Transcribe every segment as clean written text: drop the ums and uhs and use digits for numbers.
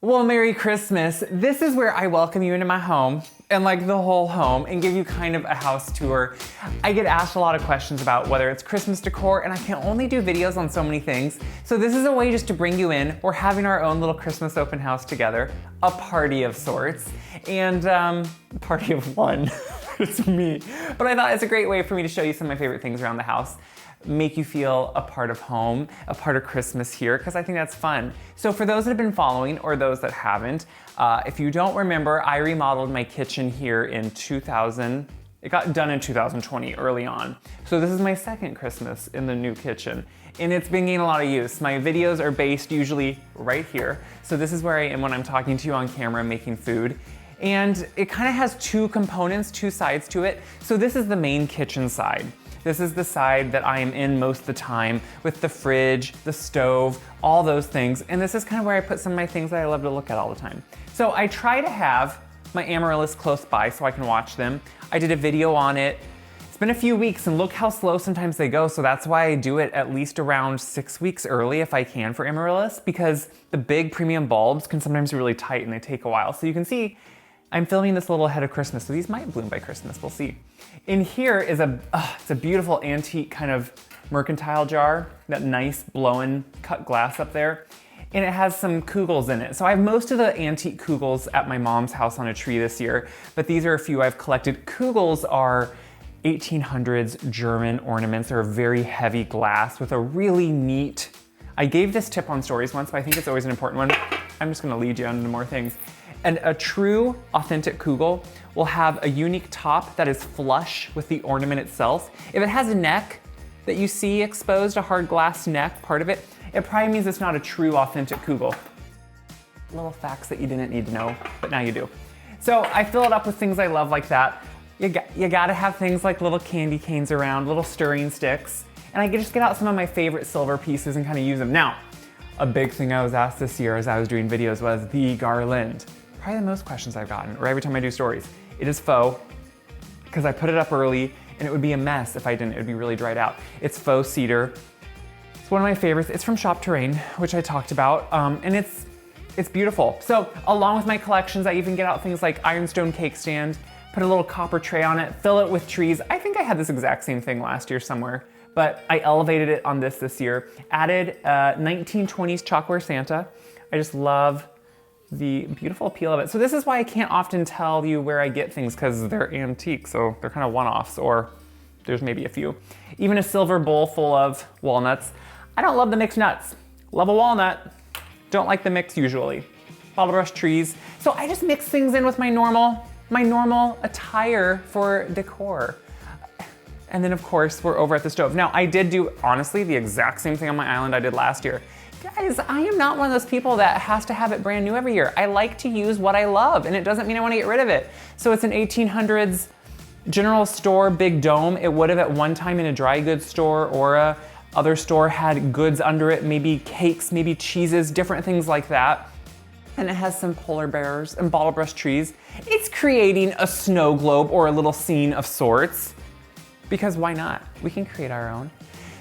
Well, Merry Christmas. This is where I welcome you into my home and like the whole home and give you kind of a house tour. I get asked a lot of questions about whether it's Christmas decor and I can only do videos on so many things. So this is a way just to bring you in. We're having our own little Christmas open house together, a party of sorts, and party of one. It's me. But I thought it's a great way for me to show you some of my favorite things around the house, make you feel a part of home, a part of Christmas here, because I think that's fun. So for those that have been following or those that haven't, if you don't remember, I remodeled my kitchen here in it got done in 2020, early on. So this is my second Christmas in the new kitchen, and it's been getting a lot of use. My videos are based usually right here. So this is where I am when I'm talking to you on camera making food. And it kind of has two components, two sides to it. So this is the main kitchen side. This is the side that I am in most of the time with the fridge, the stove, all those things. And this is kind of where I put some of my things that I love to look at all the time. So I try to have my amaryllis close by so I can watch them. I did a video on it. It's been a few weeks and look how slow sometimes they go. So that's why I do it at least around 6 weeks early if I can for amaryllis, because the big premium bulbs can sometimes be really tight and they take a while. So you can see I'm filming this a little ahead of Christmas, so these might bloom by Christmas, we'll see. In here is it's a beautiful antique kind of mercantile jar, that nice blowing cut glass up there. And it has some kugels in it. So I have most of the antique kugels at my mom's house on a tree this year, but these are a few I've collected. Kugels are 1800s German ornaments. They're a very heavy glass with a really neat, I gave this tip on stories once, but I think it's always an important one. I'm just gonna lead you on into more things. And a true, authentic kugel will have a unique top that is flush with the ornament itself. If it has a neck that you see exposed, a hard glass neck, part of it, it probably means it's not a true, authentic kugel. Little facts that you didn't need to know, but now you do. So I fill it up with things I love like that. You gotta have things like little candy canes around, little stirring sticks, and I can just get out some of my favorite silver pieces and kind of use them. Now, a big thing I was asked this year as I was doing videos was the garland. Probably the most questions I've gotten, or every time I do stories. It is faux, because I put it up early, and it would be a mess if I didn't. It would be really dried out. It's faux cedar. It's one of my favorites. It's from Shop Terrain, which I talked about, and it's beautiful. So along with my collections, I even get out things like ironstone cake stand, put a little copper tray on it, fill it with trees. I think I had this exact same thing last year somewhere, but I elevated it on this year. Added 1920s chalkware Santa. I just love the beautiful appeal of it. So this is why I can't often tell you where I get things, because they're antique, so they're kind of one-offs, or there's maybe a few. Even a silver bowl full of walnuts. I don't love the mixed nuts. Love a walnut. Don't like the mix usually. Bottle brush trees. So I just mix things in with my normal attire for decor. And then of course, we're over at the stove. Now I did do, honestly, the exact same thing on my island I did last year. Guys, I am not one of those people that has to have it brand new every year. I like to use what I love, and it doesn't mean I want to get rid of it. So it's an 1800s general store, big dome. It would have at one time in a dry goods store or a other store had goods under it, maybe cakes, maybe cheeses, different things like that. And it has some polar bears and bottle brush trees. It's creating a snow globe or a little scene of sorts, because why not? We can create our own.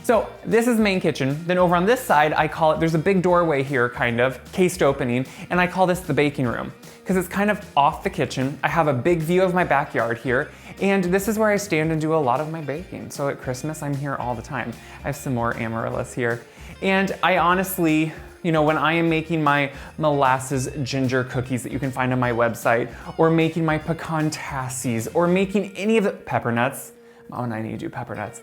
So this is main kitchen. Then over on this side, I call it, there's a big doorway here, kind of, cased opening, and I call this the baking room, because it's kind of off the kitchen. I have a big view of my backyard here, and this is where I stand and do a lot of my baking. So at Christmas, I'm here all the time. I have some more amaryllis here. And I honestly, when I am making my molasses ginger cookies that you can find on my website, or making my pecan tassies, or making any of the pepper nuts, Mom and I need to do pepper nuts.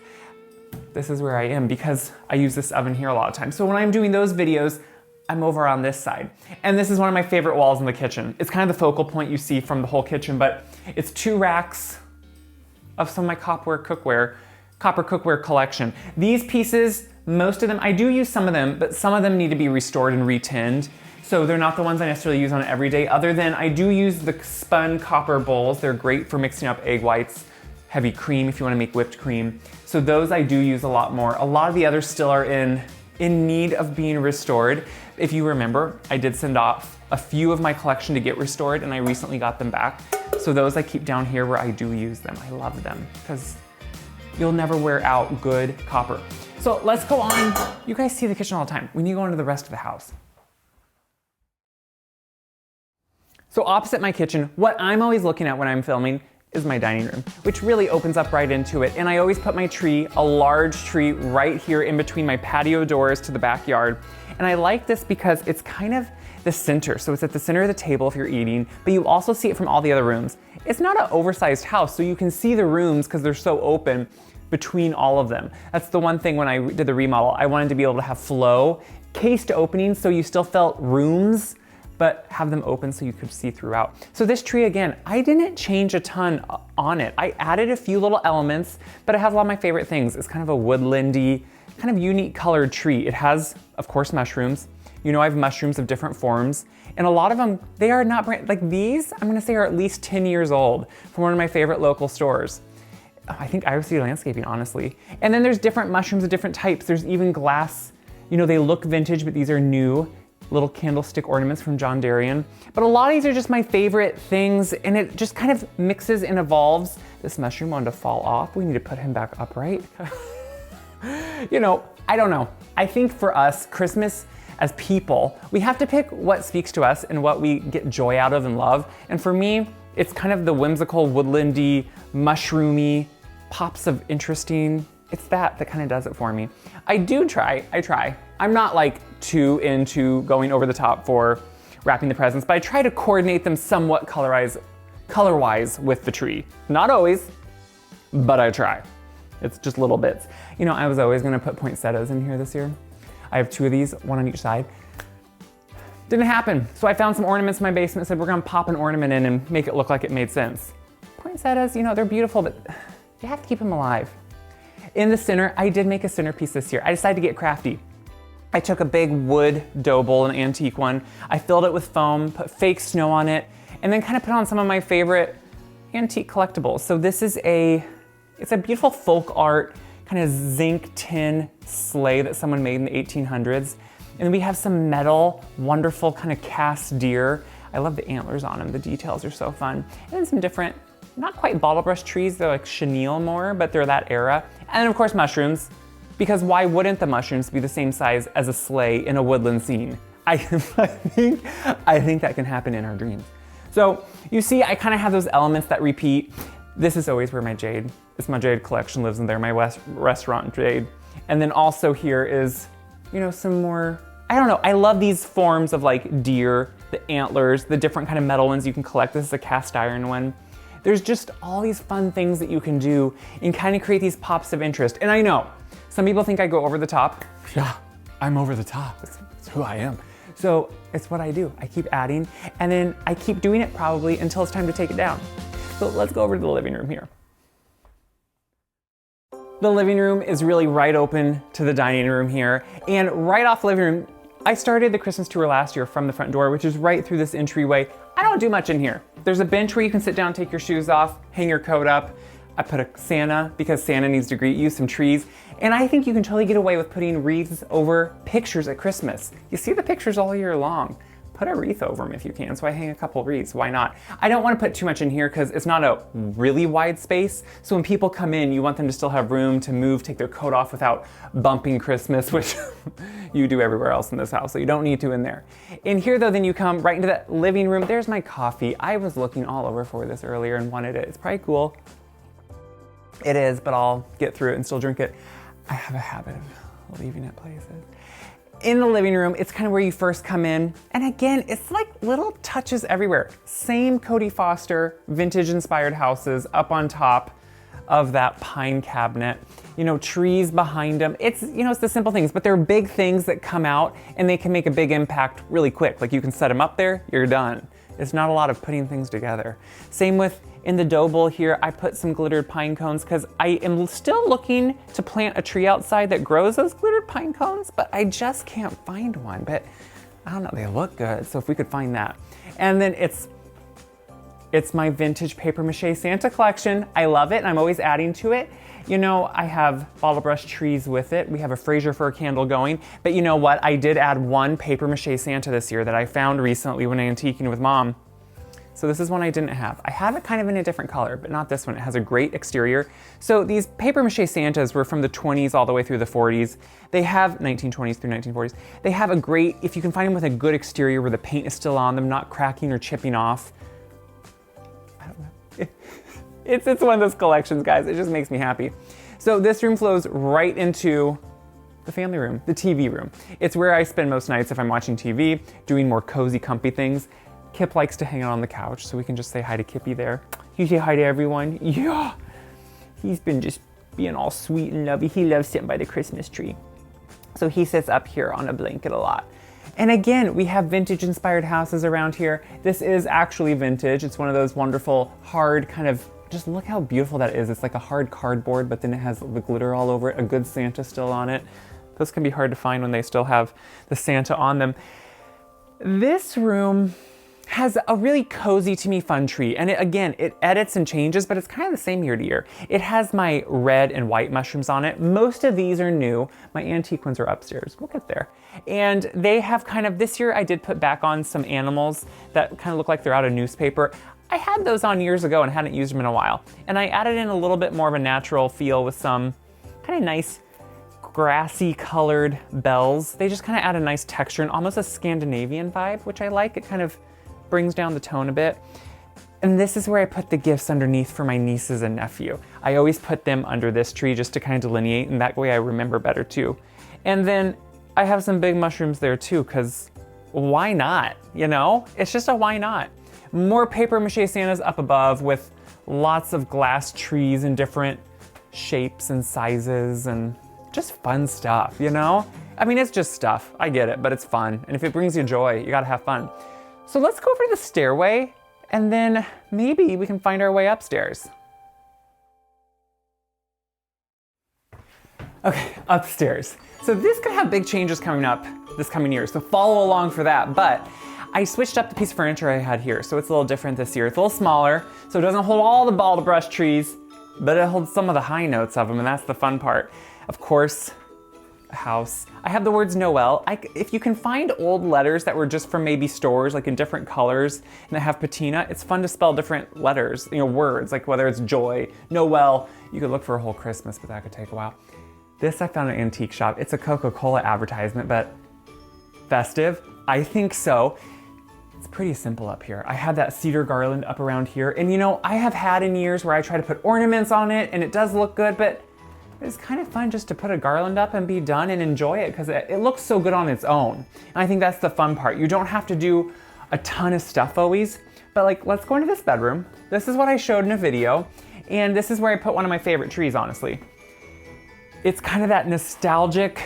This is where I am because I use this oven here a lot of times. So when I'm doing those videos, I'm over on this side. And this is one of my favorite walls in the kitchen. It's kind of the focal point you see from the whole kitchen, but it's 2 racks of some of my copper cookware collection. These pieces, most of them, I do use some of them, but some of them need to be restored and retinned. So they're not the ones I necessarily use on it every day, other than I do use the spun copper bowls. They're great for mixing up egg whites, heavy cream if you want to make whipped cream. So those I do use a lot more. A lot of the others still are in need of being restored. If you remember, I did send off a few of my collection to get restored, and I recently got them back. So those I keep down here where I do use them. I love them because you'll never wear out good copper. So let's go on. You guys see the kitchen all the time. We need to go into the rest of the house. So opposite my kitchen, what I'm always looking at when I'm filming is my dining room, which really opens up right into it. And I always put my tree, a large tree, right here in between my patio doors to the backyard. And I like this because it's kind of the center. So it's at the center of the table if you're eating, but you also see it from all the other rooms. It's not an oversized house, so you can see the rooms because they're so open between all of them. That's the one thing when I did the remodel, I wanted to be able to have flow, cased openings so you still felt rooms, but have them open so you could see throughout. So this tree, again, I didn't change a ton on it. I added a few little elements, but it has a lot of my favorite things. It's kind of a woodlandy, kind of unique colored tree. It has, of course, mushrooms. You know, I have mushrooms of different forms, and a lot of them, they are not brand, like these, I'm gonna say are at least 10 years old from one of my favorite local stores. I think IOC Landscaping, honestly. And then there's different mushrooms of different types. There's even glass, you know, they look vintage, but these are new. Little candlestick ornaments from John Darien. But a lot of these are just my favorite things, and it just kind of mixes and evolves. This mushroom wanted to fall off. We need to put him back upright. You know, I don't know. I think for us, Christmas as people, we have to pick what speaks to us and what we get joy out of and love. And for me, it's kind of the whimsical, woodlandy, mushroomy, pops of interesting. It's that kind of does it for me. I try. I'm not like too into going over the top for wrapping the presents, but I try to coordinate them somewhat color-wise with the tree. Not always, but I try. It's just little bits. You know, I was always gonna put poinsettias in here this year. I have 2 of these, one on each side. Didn't happen. So I found some ornaments in my basement, said we're gonna pop an ornament in and make it look like it made sense. Poinsettias, you know, they're beautiful, but you have to keep them alive. In the center, I did make a centerpiece this year. I decided to get crafty. I took a big wood dough bowl, an antique one. I filled it with foam, put fake snow on it, and then kind of put on some of my favorite antique collectibles. So this is it's a beautiful folk art, kind of zinc tin sleigh that someone made in the 1800s. And then we have some metal, wonderful kind of cast deer. I love the antlers on them. The details are so fun. And then some different, not quite bottle brush trees. They're like chenille more, but they're that era. And then of course mushrooms, because why wouldn't the mushrooms be the same size as a sleigh in a woodland scene? I think that can happen in our dreams. So you see, I kind of have those elements that repeat. This is always where my jade collection lives in there, my restaurant jade. And then also here is, you know, some more, I don't know, I love these forms of like deer, the antlers, the different kind of metal ones you can collect. This is a cast iron one. There's just all these fun things that you can do and kind of create these pops of interest. And I know, some people think I go over the top. Yeah, I'm over the top. It's who I am. So it's what I do. I keep adding, and then I keep doing it probably until it's time to take it down. So let's go over to the living room here. The living room is really right open to the dining room here. And right off the living room, I started the Christmas tour last year from the front door, which is right through this entryway. I don't do much in here. There's a bench where you can sit down, take your shoes off, hang your coat up. I put a Santa, because Santa needs to greet you, some trees. And I think you can totally get away with putting wreaths over pictures at Christmas. You see the pictures all year long. Put a wreath over them if you can. So I hang a couple wreaths, why not? I don't want to put too much in here because it's not a really wide space. So when people come in, you want them to still have room to move, take their coat off without bumping Christmas, which you do everywhere else in this house. So you don't need to in there. In here though, then you come right into that living room. There's my coffee. I was looking all over for this earlier and wanted it. It's probably cool. It is, but I'll get through it and still drink it. I have a habit of leaving it places. In the living room, it's kind of where you first come in. And again, it's like little touches everywhere. Same Cody Foster vintage inspired houses up on top of that pine cabinet. You know, trees behind them. It's, you know, it's the simple things, but they're big things that come out and they can make a big impact really quick. Like you can set them up there, you're done. It's not a lot of putting things together. Same with in the dough bowl here, I put some glittered pine cones because I am still looking to plant a tree outside that grows those glittered pine cones, but I just can't find one. But I don't know, they look good. So if we could find that. And then it's my vintage paper mache Santa collection. I love it and I'm always adding to it. You know, I have bottle brush trees with it. We have a Fraser fir candle going, but you know what? I did add one paper mache Santa this year that I found recently when antiquing with Mom. So this is one I didn't have. I have it kind of in a different color, but not this one. It has a great exterior. So these paper mache Santas were from the 20s all the way through the 40s. They have 1920s through 1940s. They have a great, if you can find them with a good exterior where the paint is still on them, not cracking or chipping off. I don't know. It's one of those collections, guys. It just makes me happy. So this room flows right into the family room, the TV room. It's where I spend most nights if I'm watching TV, doing more cozy, comfy things. Kip likes to hang out on the couch, so we can just say hi to Kippy there. You say hi to everyone? Yeah. He's been just being all sweet and lovey. He loves sitting by the Christmas tree. So he sits up here on a blanket a lot. And again, we have vintage inspired houses around here. This is actually vintage. It's one of those wonderful, hard kind of, just look how beautiful that is. It's like a hard cardboard, but then it has the glitter all over it, a good Santa still on it. Those can be hard to find when they still have the Santa on them. This room has a really cozy, to me, fun tree. And it edits and changes, but it's kind of the same year to year. It has my red and white mushrooms on it. Most of these are new. My antique ones are upstairs. We'll get there. And they have kind of, this year I did put back on some animals that kind of look like they're out of newspaper. I had those on years ago and hadn't used them in a while. And I added in a little bit more of a natural feel with some kind of nice grassy colored bells. They just kind of add a nice texture and almost a Scandinavian vibe, which I like. It kind of brings down the tone a bit. And this is where I put the gifts underneath for my nieces and nephew. I always put them under this tree just to kind of delineate, and that way I remember better too. And then I have some big mushrooms there too, because why not? You know, it's just a why not. More paper mache Santas up above with lots of glass trees in different shapes and sizes and just fun stuff, you know? I mean, it's just stuff. I get it, but it's fun. And if it brings you joy, you gotta have fun. So let's go over to the stairway and then maybe we can find our way upstairs. Okay, upstairs. So this could have big changes coming up this coming year, so follow along for that. But I switched up the piece of furniture I had here, so it's a little different this year. It's a little smaller, so it doesn't hold all the ball to brush trees, but it holds some of the high notes of them, and that's the fun part. Of course, a house. I have the words Noel. If you can find old letters that were just from maybe stores, like in different colors, and that have patina, it's fun to spell different letters, you know, words, like whether it's joy, Noel. You could look for a whole Christmas, but that could take a while. This I found at an antique shop. It's a Coca-Cola advertisement, but festive? I think so. It's pretty simple up here. I had that cedar garland up around here, and you know, I have had in years where I try to put ornaments on it, and it does look good, but it's kind of fun just to put a garland up and be done and enjoy it because it looks so good on its own. And I think that's the fun part. You don't have to do a ton of stuff always, but like, let's go into this bedroom. This is what I showed in a video, and this is where I put one of my favorite trees, honestly. It's kind of that nostalgic,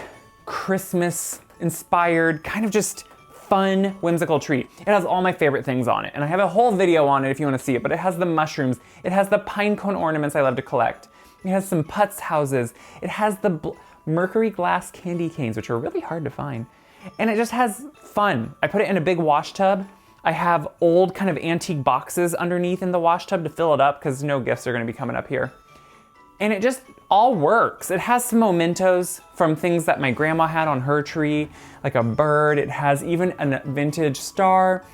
Christmas inspired, kind of just fun, whimsical tree. It has all my favorite things on it, and I have a whole video on it if you want to see it, but it has the mushrooms, it has the pine cone ornaments I love to collect. It has some putz houses. It has the mercury glass candy canes, which are really hard to find. And it just has fun. I put it in a big wash tub. I have old kind of antique boxes underneath in the wash tub to fill it up because no gifts are gonna be coming up here. And it just all works. It has some mementos from things that my grandma had on her tree, like a bird. It has even a vintage star.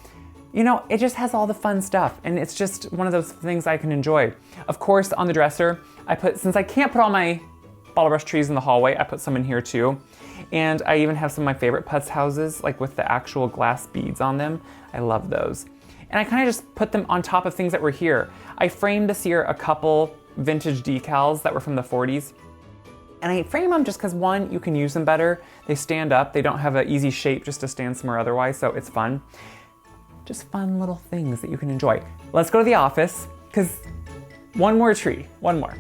You know, it just has all the fun stuff, and it's just one of those things I can enjoy. Of course, on the dresser, since I can't put all my bottle brush trees in the hallway, I put some in here too. And I even have some of my favorite putz houses, like with the actual glass beads on them. I love those. And I kind of just put them on top of things that were here. I framed this year a couple vintage decals that were from the 40s. And I frame them just because, one, you can use them better. They stand up. They don't have an easy shape just to stand somewhere otherwise, so it's fun. Just fun little things that you can enjoy. Let's go to the office, because one more tree, one more.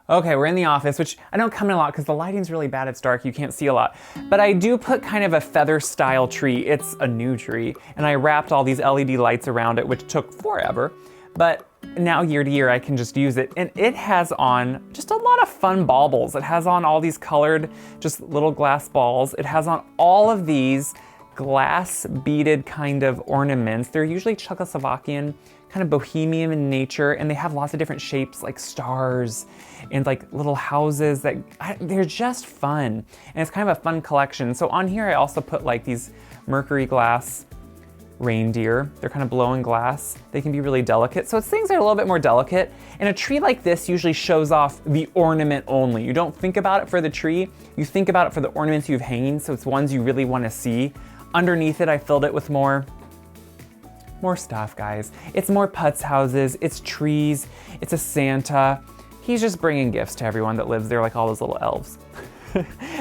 Okay, we're in the office, which I don't come in a lot because the lighting's really bad, it's dark, you can't see a lot. But I do put kind of a feather style tree. It's a new tree, and I wrapped all these LED lights around it, which took forever. But now year to year, I can just use it. And it has on just a lot of fun baubles. It has on all these colored, just little glass balls. It has on all of these glass beaded kind of ornaments. They're usually Czechoslovakian, kind of bohemian in nature, and they have lots of different shapes like stars and like little houses they're just fun. And it's kind of a fun collection. So on here I also put like these mercury glass reindeer. They're kind of blowing glass. They can be really delicate. So it's things that are a little bit more delicate. And a tree like this usually shows off the ornament only. You don't think about it for the tree, you think about it for the ornaments you have hanging, so it's ones you really want to see. Underneath it, I filled it with more stuff, guys. It's more putz houses, it's trees, it's a Santa. He's just bringing gifts to everyone that lives there, like all those little elves.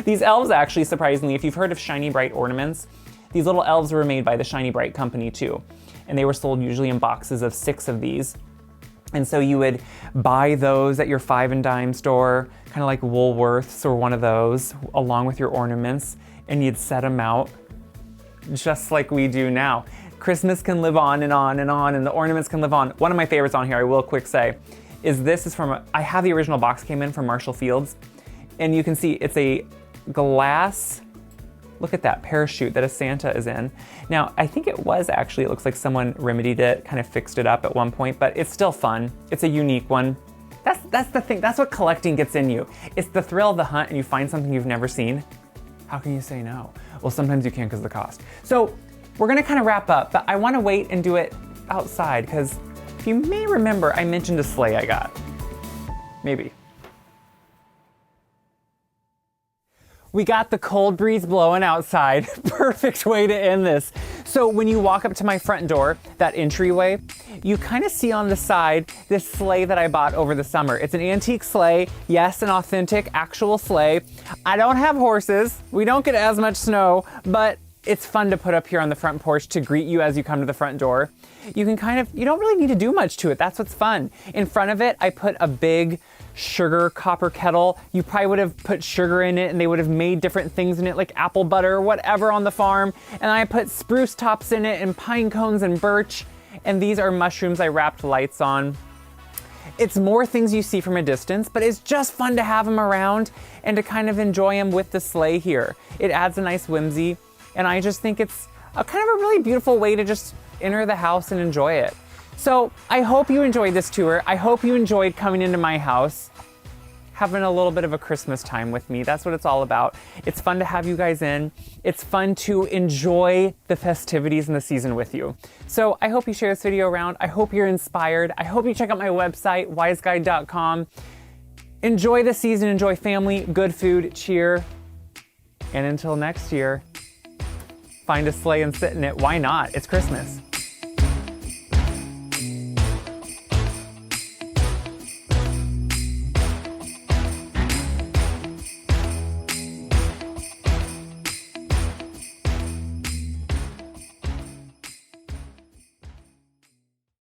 These elves actually, surprisingly, if you've heard of Shiny Bright ornaments, these little elves were made by the Shiny Bright company too. And they were sold usually in boxes of 6 of these. And so you would buy those at your 5 and dime store, kind of like Woolworths or one of those, along with your ornaments, and you'd set them out just like we do now. Christmas can live on and on and on, and the ornaments can live on. One of my favorites on here, I will quick say, is from, I have the original box came in from Marshall Fields, and you can see it's a glass, look at that parachute that a Santa is in. Now, I think it looks like someone remedied it, kind of fixed it up at one point, but it's still fun. It's a unique one. That's the thing, that's what collecting gets in you. It's the thrill of the hunt and you find something you've never seen. How can you say no? Well, sometimes you can because of the cost. So we're gonna kind of wrap up, but I wanna wait and do it outside because if you may remember, I mentioned a sleigh I got. Maybe. We got the cold breeze blowing outside. Perfect way to end this. So when you walk up to my front door, that entryway, you kind of see on the side this sleigh that I bought over the summer. It's an antique sleigh. Yes, an authentic, actual sleigh. I don't have horses. We don't get as much snow, but it's fun to put up here on the front porch to greet you as you come to the front door. You don't really need to do much to it. That's what's fun. In front of it, I put a big sugar copper kettle. You probably would have put sugar in it and they would have made different things in it like apple butter or whatever on the farm. And I put spruce tops in it and pine cones and birch. And these are mushrooms I wrapped lights on. It's more things you see from a distance, but it's just fun to have them around and to kind of enjoy them with the sleigh here. It adds a nice whimsy. And I just think it's a kind of a really beautiful way to just enter the house and enjoy it. So I hope you enjoyed this tour. I hope you enjoyed coming into my house, having a little bit of a Christmas time with me. That's what it's all about. It's fun to have you guys in. It's fun to enjoy the festivities in the season with you. So I hope you share this video around. I hope you're inspired. I hope you check out my website, wiseguide.com. Enjoy the season, enjoy family, good food, cheer. And until next year, find a sleigh and sit in it. Why not? It's Christmas.